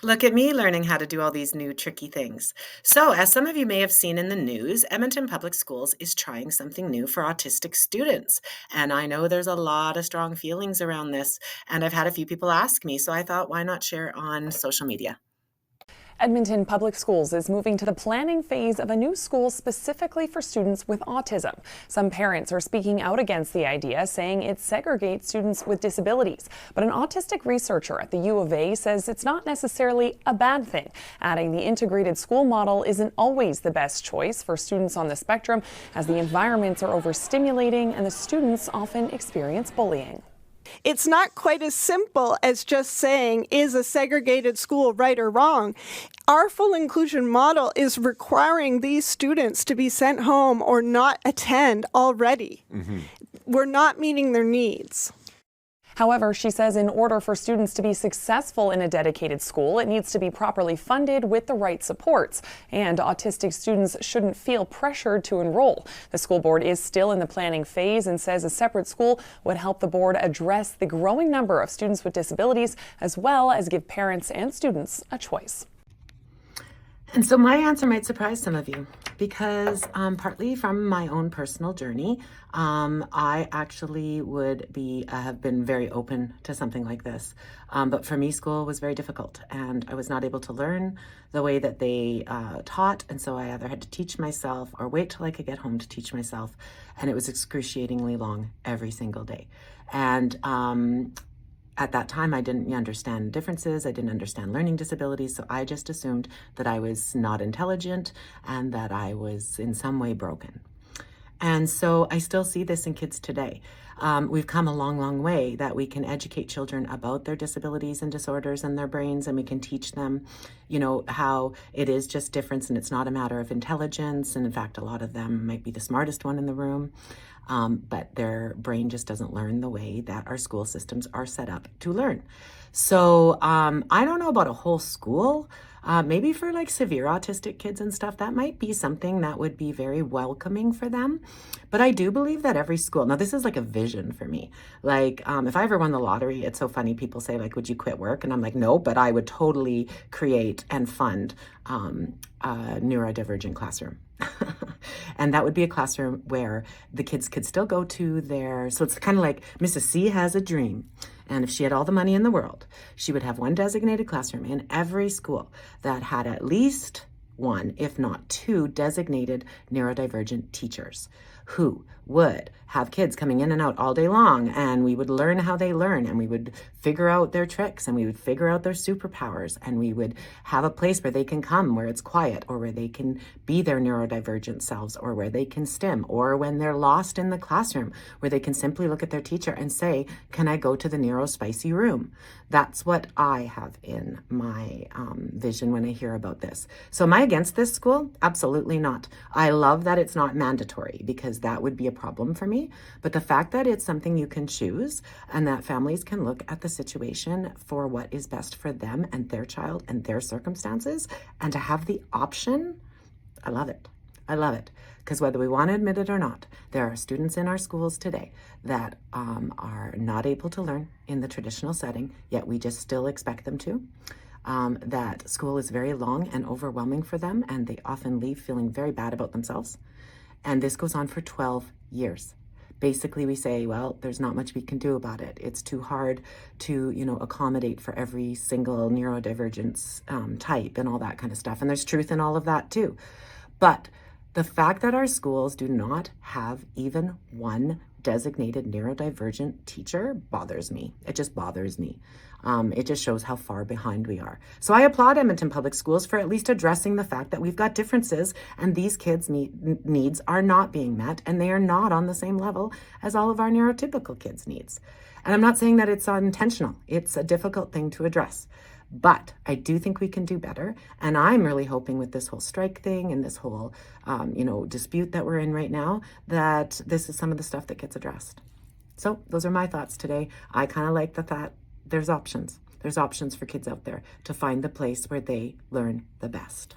Look at me learning how to do all these new tricky things. So, as some of you may have seen in the news, Edmonton Public Schools is trying something new for autistic students. And I know there's a lot of strong feelings around this, and I've had a few people ask me, so I thought, why not share it on social media? Edmonton Public Schools is moving to the planning phase of a new school specifically for students with autism. Some parents are speaking out against the idea, saying it segregates students with disabilities. But an autistic researcher at the U of A says it's not necessarily a bad thing, adding the integrated school model isn't always the best choice for students on the spectrum, as the environments are overstimulating and the students often experience bullying. It's not quite as simple as just saying, is a segregated school right or wrong? Our full inclusion model is requiring these students to be sent home or not attend already. We're not meeting their needs. However, she says in order for students to be successful in a dedicated school, it needs to be properly funded with the right supports, and autistic students shouldn't feel pressured to enroll. The school board is still in the planning phase and says a separate school would help the board address the growing number of students with disabilities, as well as give parents and students a choice. And so my answer might surprise some of you because partly from my own personal journey, I actually would have been very open to something like this. But for me, school was very difficult and I was not able to learn the way that they taught. And so I either had to teach myself or wait till I could get home to teach myself. And it was excruciatingly long every single day. And at that time, I didn't understand differences. I didn't understand learning disabilities. So I just assumed that I was not intelligent and that I was in some way broken. And so I still see this in kids today. We've come a long, long way that we can educate children about their disabilities and disorders and their brains, and we can teach them, how it is just difference and it's not a matter of intelligence. And in fact, a lot of them might be the smartest one in the room. But their brain just doesn't learn the way that our school systems are set up to learn. So I don't know about a whole school. Maybe for like severe autistic kids and stuff, that might be something that would be very welcoming for them. But I do believe that every school, now this is like a vision for me. Like if I ever won the lottery, it's so funny. People say like, would you quit work? And I'm like, no, but I would totally create and fund a neurodivergent classroom. And that would be a classroom where the kids could still go to so it's kind of like Mrs. C has a dream. And if she had all the money in the world, she would have one designated classroom in every school that had at least one, if not two, designated neurodivergent teachers who would have kids coming in and out all day long, and we would learn how they learn, and we would figure out their tricks, and we would figure out their superpowers, and we would have a place where they can come, where it's quiet, or where they can be their neurodivergent selves, or where they can stim, or when they're lost in the classroom, where they can simply look at their teacher and say, can I go to the Neurospicy room? That's what I have in my vision when I hear about this. So am I against this school? Absolutely not. I love that it's not mandatory, because that would be a problem for me. But the fact that it's something you can choose and that families can look at the situation for what is best for them and their child and their circumstances, and to have the option, I love it. I love it. Because whether we want to admit it or not, there are students in our schools today that are not able to learn in the traditional setting, yet we just still expect them to. That school is very long and overwhelming for them, and they often leave feeling very bad about themselves. And this goes on for 12 years. Basically, we say, well, there's not much we can do about it. It's too hard to, accommodate for every single neurodivergence type and all that kind of stuff. And there's truth in all of that too. But the fact that our schools do not have even one designated neurodivergent teacher bothers me. It just bothers me. It just shows how far behind we are. So I applaud Edmonton Public Schools for at least addressing the fact that we've got differences and these kids' needs are not being met, and they are not on the same level as all of our neurotypical kids' needs. And I'm not saying that it's unintentional. It's a difficult thing to address. But I do think we can do better. And I'm really hoping with this whole strike thing and this whole, dispute that we're in right now, that this is some of the stuff that gets addressed. So those are my thoughts today. I kind of like the thought there's options. There's options for kids out there to find the place where they learn the best.